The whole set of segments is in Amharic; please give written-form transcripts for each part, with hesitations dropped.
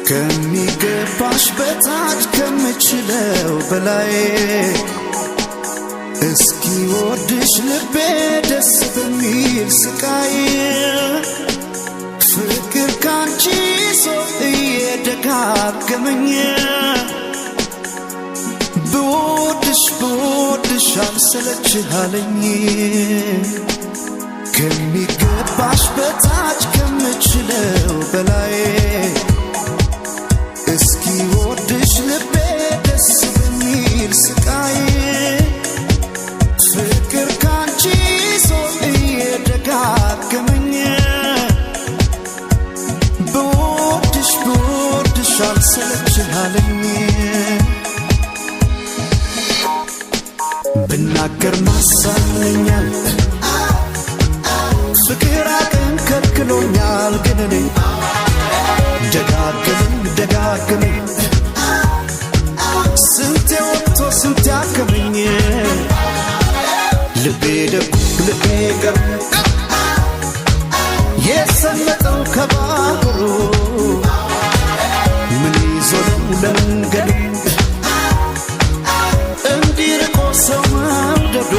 ከሚገባሽ በታች ከምችለው በላይ እስኪ ወድሽ ልቤ ደስ በሚል ስቃይ ፍቅር ካንቺ ሰው እየደጋገመኝ ብወድሽ አልሰለችህ አለኝ ከሚገባሽ በታች ከምችለው በላይ እስኪ ወድሽ ልቤ ደስ በሚል ስቃይ ፍቅር ካንቺ ሰው እየደጋገመኝ ብወድሽ አልሰለችህ አለኝ ብናገር ማሳለኛል ፍቅር አቅም ከልክሎኛል ግን እኔ ደጋግመኝ ስንቴ ወጥቶ ስንቴ አከመኝ ልቤ ደጉ ልቤ ገሩ የሰመጠው ከባህሩ ምን ይዞ ነው ለመንገዱ እንዲርቆ ሰው መውደዱ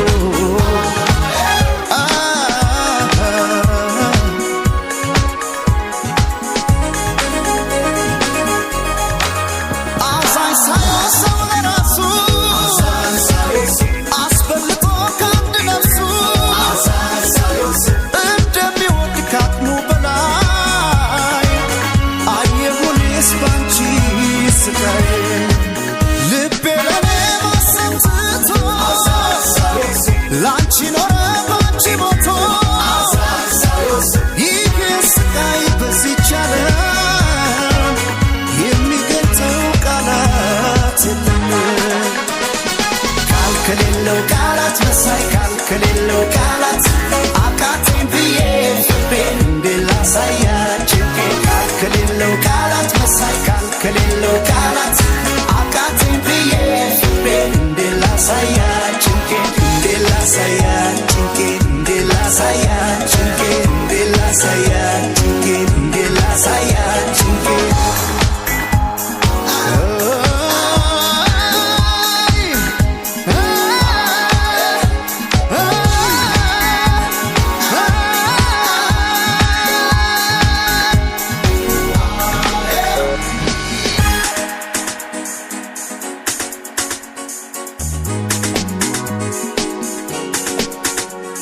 ከሌለው ቃላት አቃተኝ ብዬ ፍቅሬን እንድላሳያችሁ ከሌለው ቃላት መሳይ ከሌለው ቃላት አቃተኝ ብዬ ፍቅሬን እንድላሳያችሁ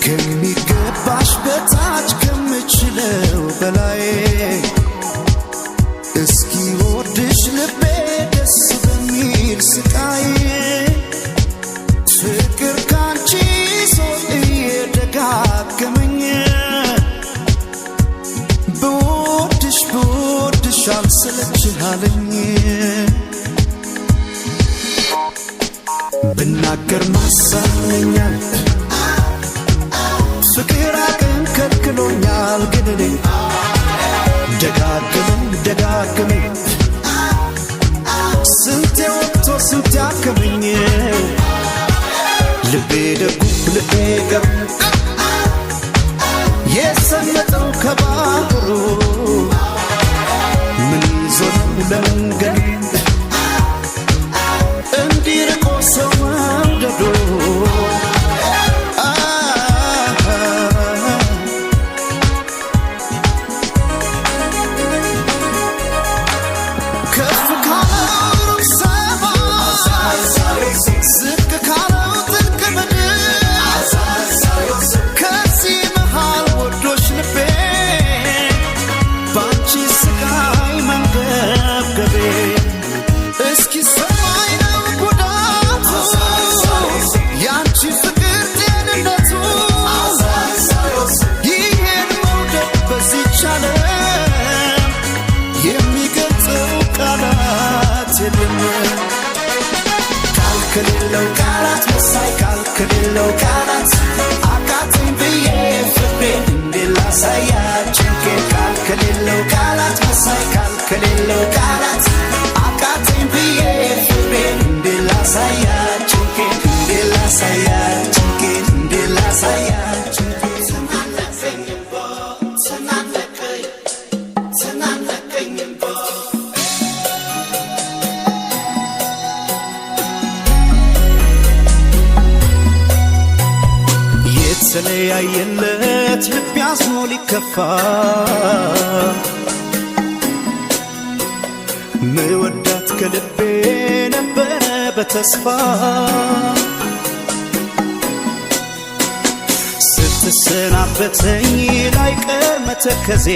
ከሚገባሽ በታች ከምችለው በላይ እስኪ ወድሽ ልቤ ደስ በሚል ስቃይ ፍቅር ካንቺ ሰው እየደጋገመኝ ብወድሽ አልሰለችህ አለኝ ብናገር ማሳለኛል ፍቅር አቅም ከልክሎኛል ግን እኔ ደጋግመኝ ስንቴ ወጥቶ ስንቴ አከመኝ ልቤ ደጉ ልቤ ገሩ የሰመጠው ከባህሩ ምን ይዞ ነው ለመንገዱ እንዲርቆ ሰው መውደዱ ከሌለው ቃላት መሳይ ከሌለው ቃላት አቃተኝ ብዬ ፍቅሬን እንድላሳያችሁ ከሌለው ቃላት መሳይ ከሌለው ቃላት አቃተኝ ብዬ ፍቅሬን እንድላሳያችሁ ያየለት ልብ ያዝኖ ሊከፋ ምወዳት ከልቤ ነበረ በተስፋ ስትሰናበተኝ ላይቀር መተከዜ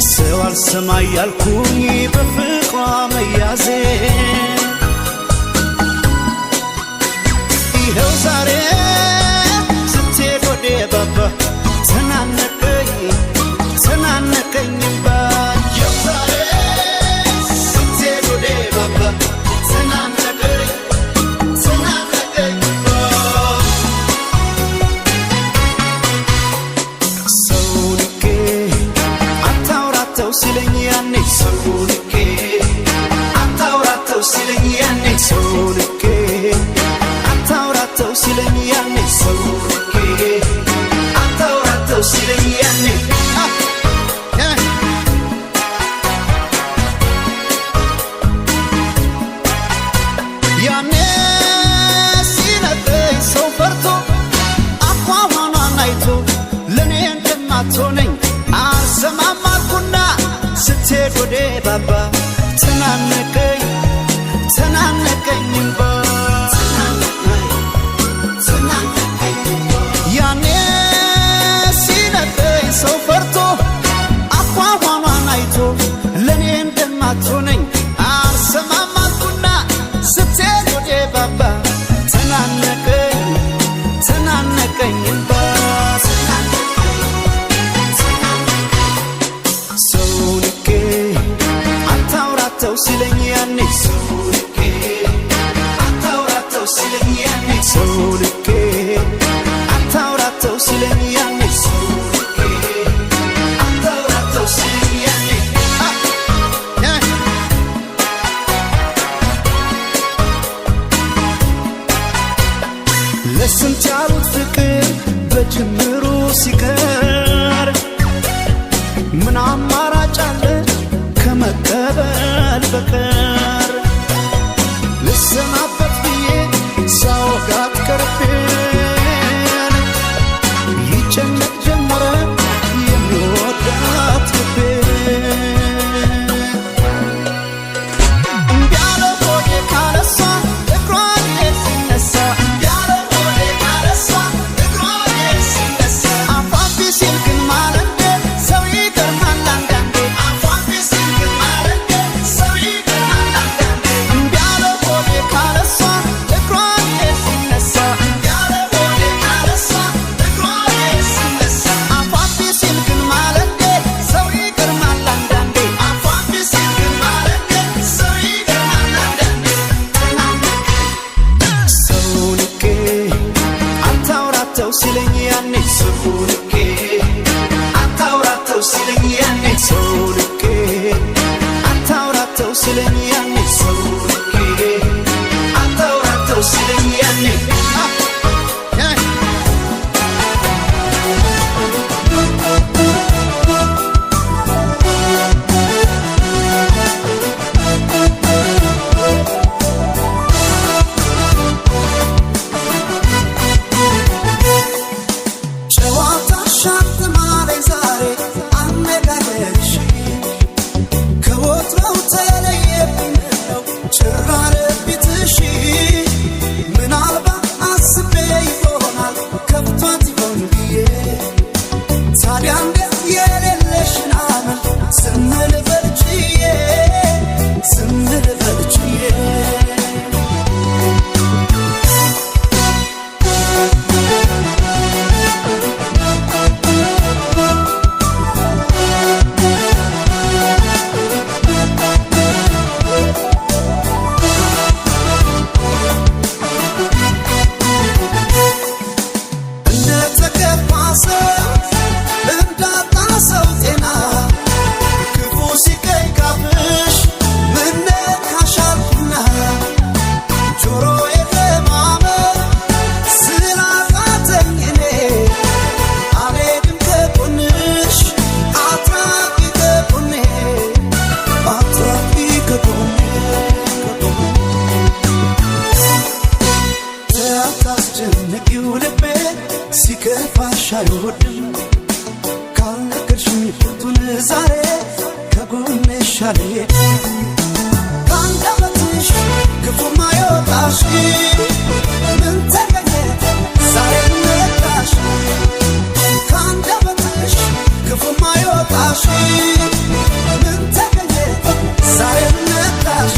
ሰው አልሰማ ያልኩኝ በፍቅሯ መያዜ ይኸው ዛሬ ስትሄድ ወደ ባባ ተናነቀኝ ተናነቀኝባ ይኸው ዛሬ ስትሄድ ወደ ባባ ተናነቀኝ ተናነቀኝባ ሰው ልኬ አታውራተው ሲለኝ ያኔ ሰው ልኬ አታውራተው ሲለኝ ያኔ ሰው ልኬ አታውራተው ሲለኝ ያኔ ሰው ልኬ አታውራተው ሲለኝ ያኔ ያኔ ሲነግረኝ ሰው ፈርቶ አኳኋኗን አይቶ ለእኔ እንደማትሆነኝ አልሰማም አልኩና ስትሄድ ወደ ባባ ተናነቀኝ ተናነቀኝባ ያኔ ሲነግረኝ ሰው ፈርቶ አኳኋኗን አይቶ ለእኔ እንደማትሆነኝ አልሰማም አልኩና ስትሄድ ወደ ባባ ተናነቀኝ ተናነቀኝባ ሰው ልኬ አታውራተው ሲለኝ ያኔ ሰው ልኬ አታውራተው ሲለኝ ያኔ ሰው ልኬ አታውራተው ሲለኝ ያኔ ሰው ልኬ አታውራተው ሲለኝ ያኔ ለስንት ያሉት ፍቅር በጅምሩ ሲቀር ምን አማራጭ አለ ከመቀበል በቀር ልሰናበት ብዬ ሳወጋት ቀርቤን ይጨነቅ ጀመረ የሚወዳት ልቤን እምቢ አለ ሆዴ ካለሷ እግሯ ሲነሳ እምቢ አለ ሆዴ ካለሷ እግሯ ሲነሳ አፏን ሲል ግን ማለንደ ሰው ይገርማል አንዳንዴ አፏን ሲል ግን ማለንደ ሰው ይገርማል አንዳንዴ እምቢ አለ ሆዴ ካለሷ እግሯ ሲነሳ እምቢ አለ ሆዴ ካለሷ እግሯ ሲነሳ አፏን ሲል ግን ማለንደ ሰው ይገርማል አንዳንዴ አፏን ሲል ግን ማለንደ ሰው ይገርማል አንዳንዴ ሰው ልኬ አታውራተው ሲለኝ ያኔ ሰው ልኬ አታውራተው ሲለኝ ያኔ ሰው ልኬ አታውራተው ሲለኝ ያኔ ሰው ልኬ አታውራተው ሲለኝ ያኔ ጨዋታ ሻትማለኝ ዛሬ አነጋገርሽ ከወትሮው ተለየብኝ ሲከፋሽ አይወድም ካልነገርሽኝ ፍቱን ዛሬ ከጎንሽ አልዬ ካንደበትሽ ክፉ ማይወጣሽ ምን ተገኘ ዛሬ መጣሽ ካንደበትሽ ክፉ ማይወጣሽ ምን ተገኘ ዛሬ መጣሽ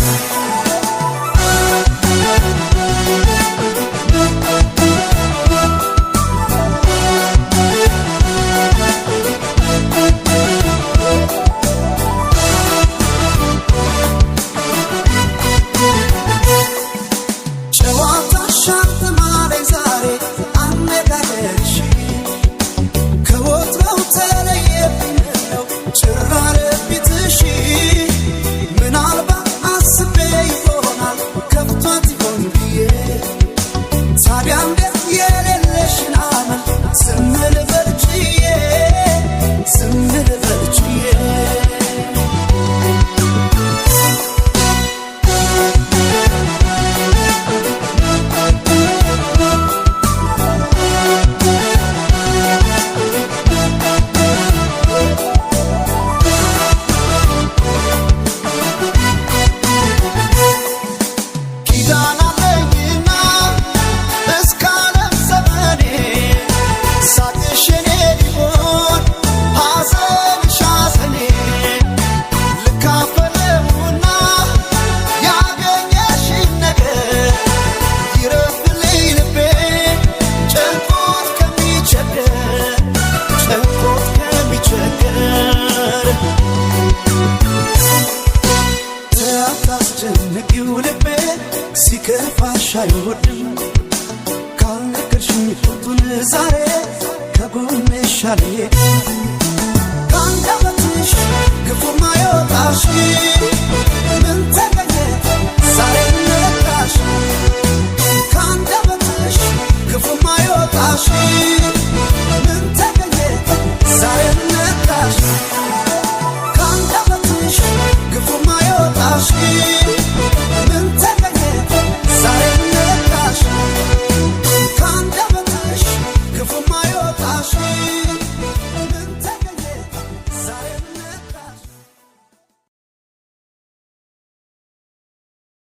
ሲከፋሽ አይወድም ካልነገርሽኝ ፍቱን ዛሬ ከጎንሽ አልዬ